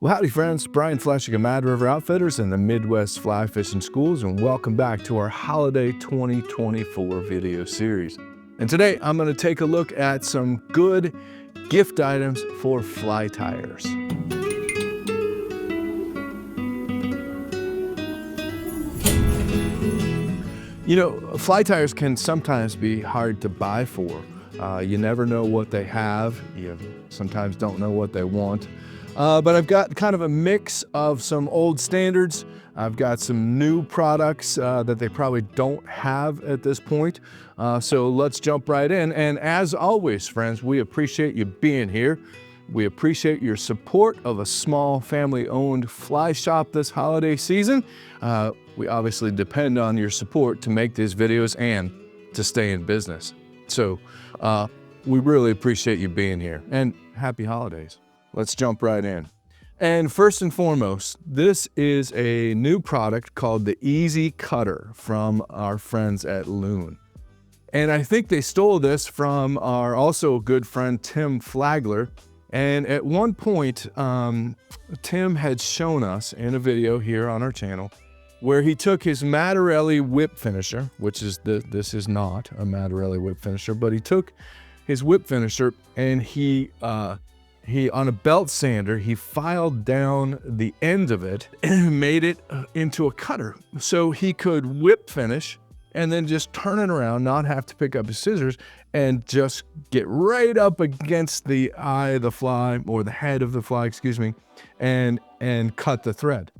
Well, howdy friends, Brian Flechsig of Mad River Outfitters and the Midwest Fly Fishing Schools, and welcome back to our Holiday 2024 video series. And today I'm going to take a look at some good gift items for fly tyers. You know, fly tyers can sometimes be hard to buy for. You never know what they have. You sometimes don't know what they want. But I've got kind of a mix of some old standards. I've got some new products that they probably don't have at this point. So let's jump right in. And as always, friends, we appreciate you being here. We appreciate your support of a small family-owned fly shop this holiday season. We obviously depend on your support to make these videos and to stay in business. So we really appreciate you being here, and happy holidays. Let's jump right in. And first and foremost, this is a new product called the Easy Cutter from our friends at Loon. And I think they stole this from our also good friend, Tim Flagler. And at one point, Tim had shown us in a video here on our channel where he took his Mattarelli whip finisher, which is this is not a Mattarelli whip finisher, but he took his whip finisher and he on a belt sander, he filed down the end of it and made it into a cutter. So he could whip finish and then just turn it around, not have to pick up his scissors, and just get right up against the eye of the fly, or the head of the fly, excuse me, and cut the thread.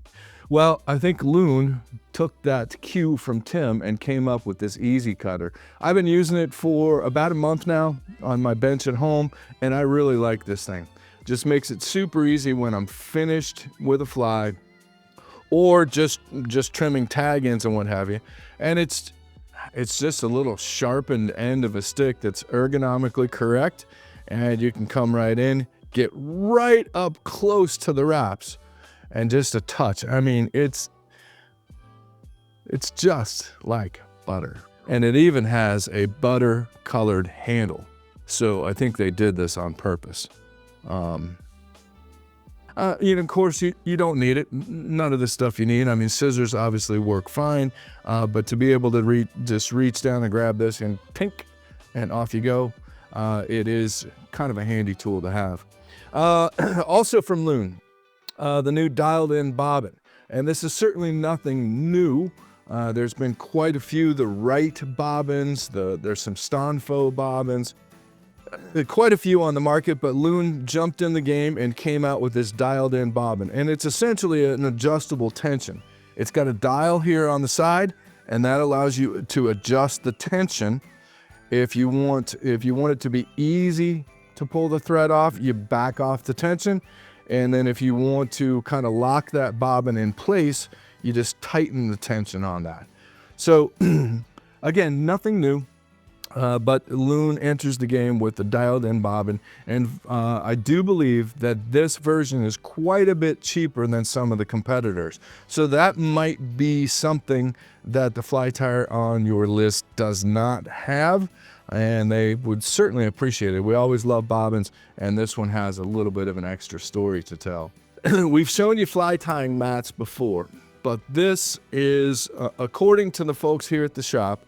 Well, I think Loon took that cue from Tim and came up with this Easy Cutter. I've been using it for about a month now on my bench at home, and I really like this thing. Just makes it super easy when I'm finished with a fly, or just trimming tag ends and what have you. And it's just a little sharpened end of a stick that's ergonomically correct, and you can come right in, get right up close to the wraps, and just a touch. I mean, it's just like butter. And it even has a butter colored handle. So I think they did this on purpose. You know, of course, you don't need it. None of this stuff you need. I mean, scissors obviously work fine, but to be able to just reach down and grab this and tink, and off you go, it is kind of a handy tool to have. Also from Loon, the new dialed-in bobbin. And this is certainly nothing new. There's been quite a few, the Wright bobbins, there's some Stonfo bobbins, quite a few on the market, but Loon jumped in the game and came out with this dialed-in bobbin. And it's essentially an adjustable tension. It's got a dial here on the side, and that allows you to adjust the tension. If you want it to be easy to pull the thread off, you back off the tension. And then if you want to kind of lock that bobbin in place, you just tighten the tension on that. So again, nothing new. But Loon enters the game with the dialed-in bobbin, and I do believe that this version is quite a bit cheaper than some of the competitors. So that might be something that the fly tyer on your list does not have, and they would certainly appreciate it. We always love bobbins, and this one has a little bit of an extra story to tell. We've shown you fly tying mats before, but this is, according to the folks here at the shop,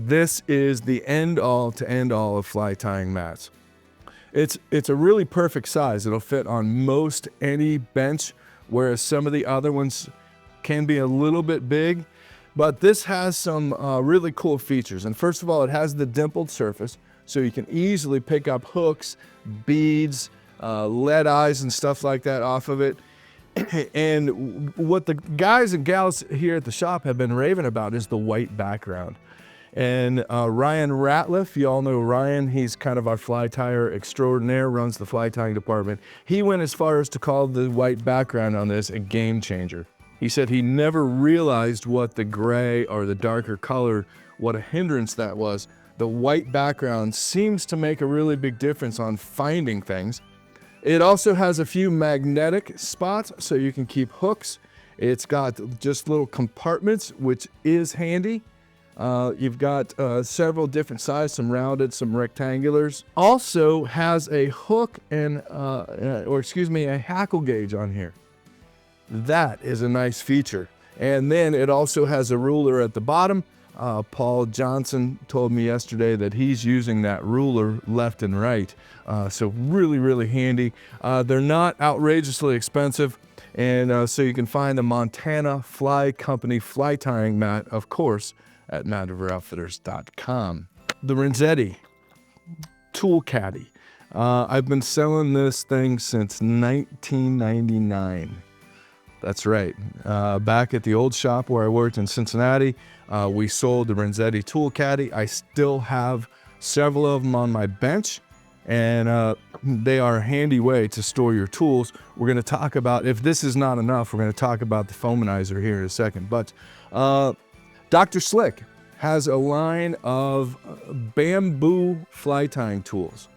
this is the end-all to end-all of fly tying mats. It's a really perfect size. It'll fit on most any bench, whereas some of the other ones can be a little bit big. But this has some really cool features. And first of all, it has the dimpled surface, so you can easily pick up hooks, beads, lead eyes, and stuff like that off of it. And what the guys and gals here at the shop have been raving about is the white background. And Ryan Ratliff, you all know Ryan, he's kind of our fly tyer extraordinaire, runs the fly tying department. He went as far as to call the white background on this a game changer. He said he never realized what the gray or the darker color, what a hindrance that was. The white background seems to make a really big difference on finding things. It also has a few magnetic spots so you can keep hooks. It's got just little compartments, which is handy. You've got several different sizes, some rounded, some rectangulars. Also has a hook and, a hackle gauge on here. That is a nice feature. And then it also has a ruler at the bottom. Paul Johnson told me yesterday that he's using that ruler left and right. So really, really handy. They're not outrageously expensive. And so you can find the Montana Fly Company fly tying mat, of course, at madriveroutfitters.com. The Renzetti Tool Caddy. I've been selling this thing since 1999. That's right. Back at the old shop where I worked in Cincinnati, we sold the Renzetti Tool Caddy. I still have several of them on my bench, and they are a handy way to store your tools. We're going to talk about, if this is not enough, we're going to talk about the foaminizer here in a second. But Dr. Slick has a line of bamboo fly tying tools.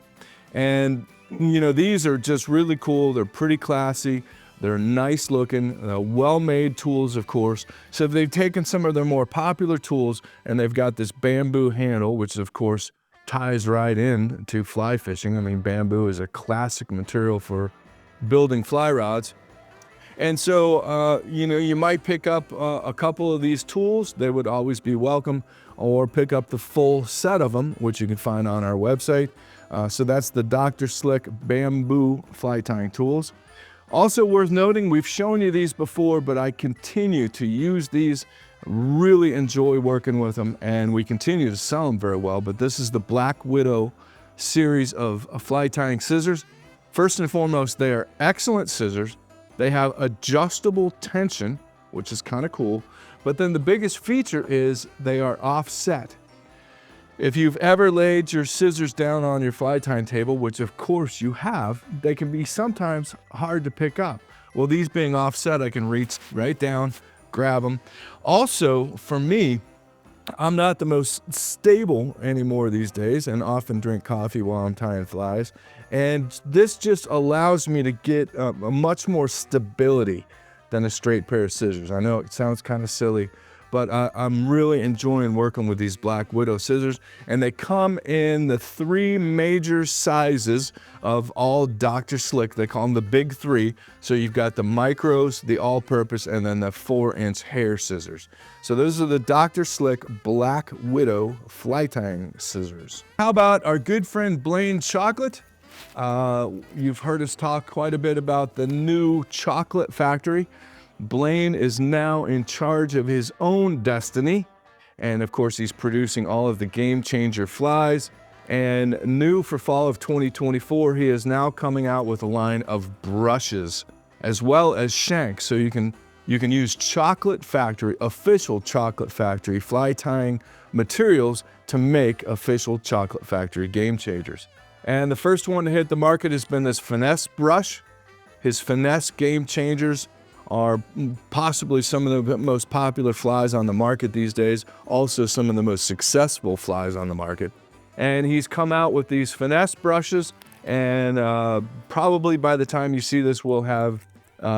And, you know, these are just really cool. They're pretty classy. They're nice looking, well-made tools, of course. So they've taken some of their more popular tools and they've got this bamboo handle, which of course ties right in to fly fishing. I mean, bamboo is a classic material for building fly rods. And so, you know, you might pick up a couple of these tools. They would always be welcome, or pick up the full set of them, which you can find on our website. So that's the Dr. Slick bamboo fly tying tools. Also worth noting, we've shown you these before, but I continue to use these, really enjoy working with them, and we continue to sell them very well. But this is the Black Widow series of fly tying scissors. First and foremost, they are excellent scissors. They have adjustable tension, which is kind of cool. But then the biggest feature is they are offset. If you've ever laid your scissors down on your fly tying table, which of course you have, they can be sometimes hard to pick up. Well, these being offset, I can reach right down, grab them. Also, for me, I'm not the most stable anymore these days and often drink coffee while I'm tying flies. And this just allows me to get a much more stability than a straight pair of scissors. I know it sounds kind of silly, but I'm really enjoying working with these Black Widow scissors. And they come in the 3 major sizes of all Dr. Slick. They call them the big 3. So you've got the micros, the all-purpose, and then the 4-inch hair scissors. So those are the Dr. Slick Black Widow fly tying scissors. How about our good friend Blaine Chocklett? You've heard us talk quite a bit about the new chocolate factory. Blaine is now in charge of his own destiny. And of course, he's producing all of the Game Changer flies. And new for fall of 2024, he is now coming out with a line of brushes as well as shanks. So you can use Chocolate Factory, official Chocolate Factory fly tying materials to make official Chocolate Factory Game Changers. And the first one to hit the market has been this Finesse brush. His Finesse Game Changers are possibly some of the most popular flies on the market these days, also some of the most successful flies on the market. And he's come out with these Finesse brushes, and probably by the time you see this, we'll have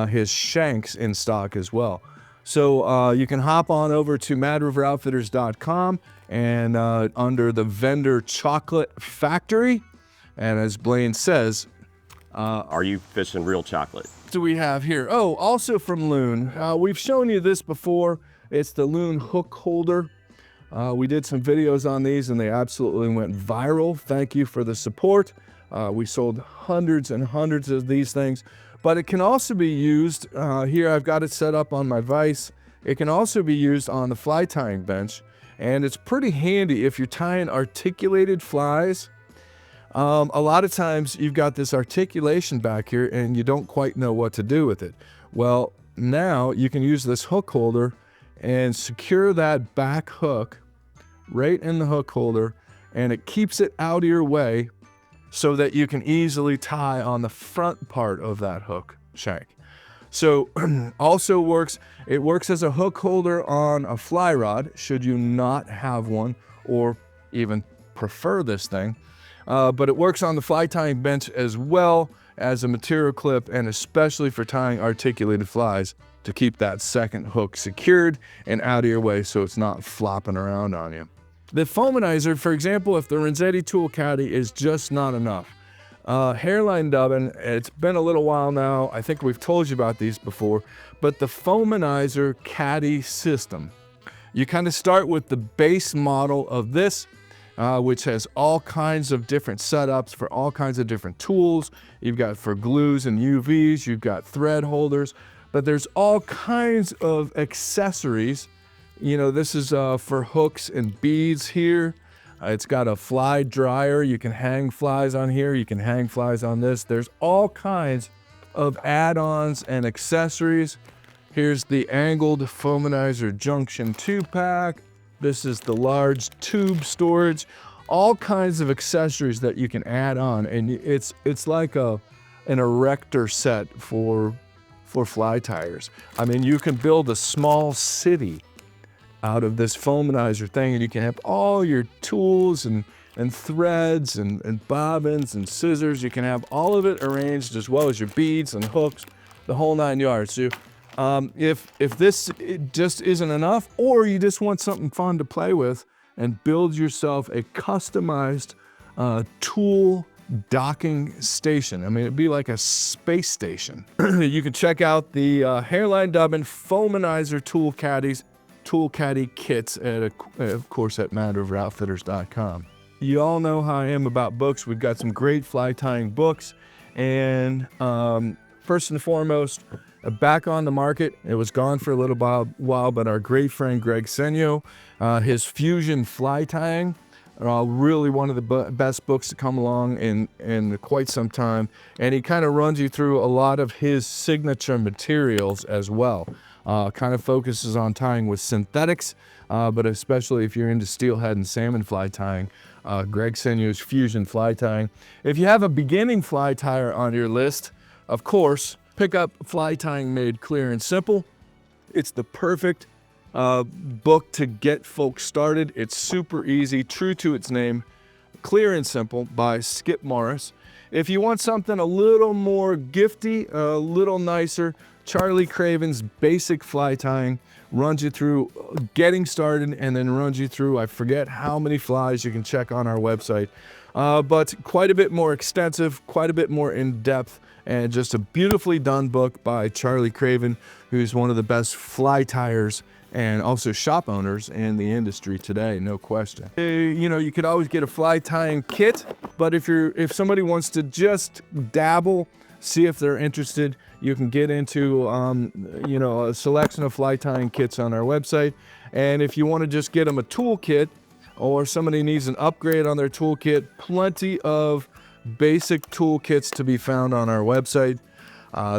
his shanks in stock as well. So you can hop on over to madriveroutfitters.com and under the vendor Chocolate Factory, and as Blaine says, are you fishing real chocolate? Do we have here? Oh, also from Loon. We've shown you this before. It's the Loon hook holder. We did some videos on these and they absolutely went viral. Thank you for the support. We sold hundreds and hundreds of these things, but it can also be used, here I've got it set up on my vise. It can also be used on the fly tying bench, and it's pretty handy if you're tying articulated flies. A lot of times you've got this articulation back here and you don't quite know what to do with it. Well, now you can use this hook holder and secure that back hook right in the hook holder, and it keeps it out of your way so that you can easily tie on the front part of that hook shank. So also it works as a hook holder on a fly rod, should you not have one or even prefer this thing. But it works on the fly tying bench as well. as a material clip, and especially for tying articulated flies to keep that second hook secured and out of your way so it's not flopping around on you. The foaminizer, for example, if the Renzetti tool caddy is just not enough. Hairline dubbing, it's been a little while now. I think we've told you about these before, but the foaminizer caddy system. You kind of start with the base model of this, which has all kinds of different setups for all kinds of different tools. You've got for glues and UVs, you've got thread holders, but there's all kinds of accessories. You know, this is for hooks and beads here. It's got a fly dryer. You can hang flies on here. You can hang flies on this. There's all kinds of add-ons and accessories. Here's the angled foaminizer junction 2-pack. This is the large tube storage. All kinds of accessories that you can add on, and it's like an erector set for fly tires. I mean, you can build a small city out of this foaminizer thing, and you can have all your tools and threads and bobbins and scissors. You can have all of it arranged, as well as your beads and hooks, the whole 9 yards. So if this just isn't enough, or you just want something fun to play with and build yourself a customized tool docking station. I mean, it'd be like a space station. You can check out the Hairline Dubbin Foaminizer Tool Caddies, Tool Caddy kits, of course, at MadRiverOutfitters.com. You all know how I am about books. We've got some great fly tying books, and first and foremost, back on the market. It was gone for a little while, but our great friend Greg Senyo, his Fusion Fly Tying, really one of the best books to come along in quite some time. And he kind of runs you through a lot of his signature materials as well. Kind of focuses on tying with synthetics, but especially if you're into steelhead and salmon fly tying, Greg Senyo's Fusion Fly Tying. If you have a beginning fly tyer on your list, of course, pick up Fly Tying Made Clear and Simple. It's the perfect book to get folks started. It's super easy, true to its name, Clear and Simple by Skip Morris. If you want something a little more gifty, a little nicer, Charlie Craven's Basic Fly Tying runs you through getting started, and then runs you through, I forget how many flies. You can check on our website, but quite a bit more extensive, quite a bit more in-depth, and just a beautifully done book by Charlie Craven, who's one of the best fly tyers and also shop owners in the industry today, no question. You know, you could always get a fly tying kit, but if somebody wants to just dabble, see if they're interested, you can get into you know, a selection of fly tying kits on our website. And if you want to just get them a tool kit, or somebody needs an upgrade on their toolkit, plenty of basic toolkits to be found on our website.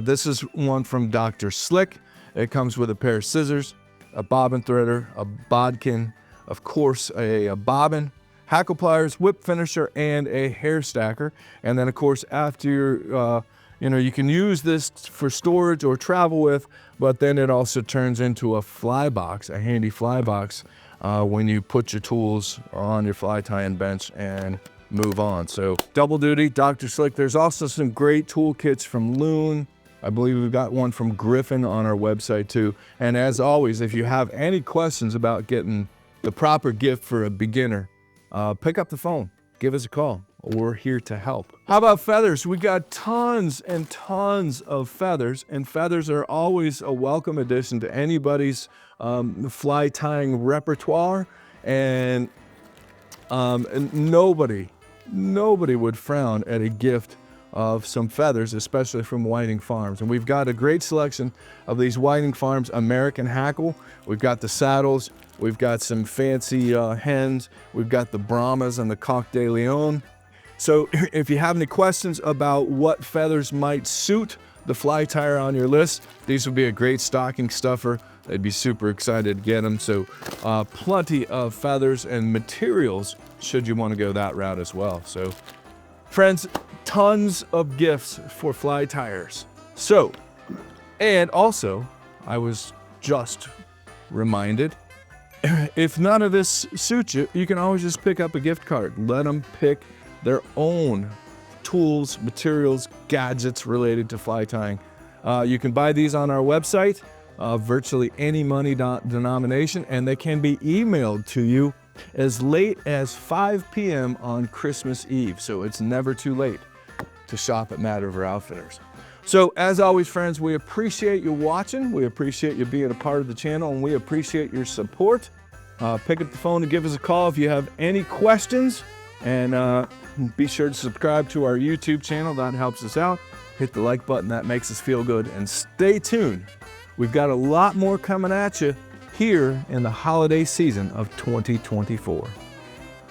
This is one from Dr. Slick. It comes with a pair of scissors, a bobbin threader, a bodkin, of course a bobbin, hackle pliers, whip finisher, and a hair stacker. And then of course, after you're, you know, you can use this for storage or travel with, but then it also turns into a fly box, a handy fly box, when you put your tools on your fly tying bench and move on. So double duty, Dr. Slick. There's also some great toolkits from Loon. I believe we've got one from Griffin on our website too. And as always, if you have any questions about getting the proper gift for a beginner, pick up the phone, give us a call. We're here to help. How about feathers? We got tons and tons of feathers, and feathers are always a welcome addition to anybody's fly tying repertoire. And nobody would frown at a gift of some feathers, especially from Whiting Farms. And we've got a great selection of these Whiting Farms American hackle. We've got the saddles, we've got some fancy hens, we've got the Brahmas and the Coq de Leon. So if you have any questions about what feathers might suit the fly tyer on your list, these would be a great stocking stuffer. They'd be super excited to get them. So plenty of feathers and materials should you want to go that route as well. So friends, tons of gifts for fly tyers. So, and also, I was just reminded, if none of this suits you, you can always just pick up a gift card. Let them pick their own tools, materials, gadgets related to fly tying. You can buy these on our website, virtually any money denomination, and they can be emailed to you as late as 5 p.m. on Christmas Eve. So it's never too late to shop at Mad River Outfitters. So as always, friends, we appreciate you watching. We appreciate you being a part of the channel, and we appreciate your support. Pick up the phone and give us a call if you have any questions, and be sure to subscribe to our YouTube channel. That helps us out. Hit the like button. That makes us feel good. And stay tuned. We've got a lot more coming at you here in the holiday season of 2024.